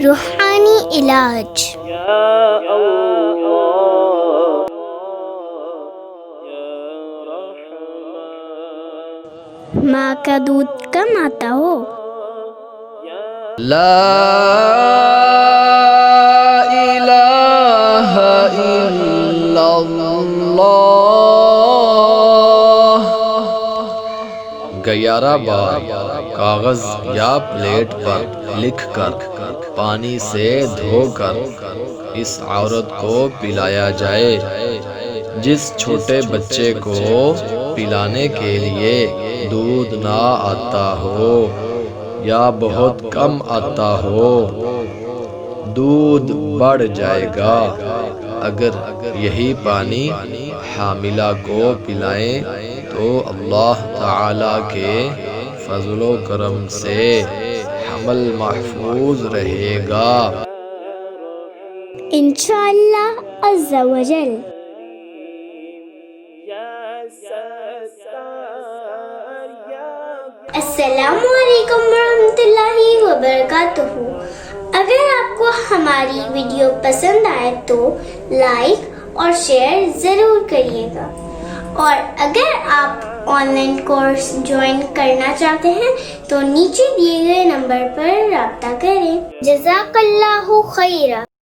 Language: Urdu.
روحانی علاج۔ ماں کا دودھ کم آتا ہو، لا الہ الا اللہ 11 بار کاغذ یا پلیٹ پر لکھ کر پانی سے دھو کر اس عورت کو پلایا جائے۔ جس چھوٹے بچے کو پلانے کے لیے دودھ نہ آتا ہو یا بہت کم آتا ہو، دودھ بڑھ جائے گا۔ اگر یہی پانی حاملہ کو پلائیں تو اللہ تعالی کے فضل و کرم سے حمل محفوظ رہے گا انشاءاللہ عز و جل۔ السلام علیکم ورحمۃ اللہ وبرکاتہ۔ اگر آپ کو ہماری ویڈیو پسند آئے تو لائک اور شیئر ضرور کریے گا، اور اگر آپ آن لائن کورس جوائن کرنا چاہتے ہیں تو نیچے دیے گئے نمبر پر رابطہ کریں۔ جزاک اللہ خیرہ۔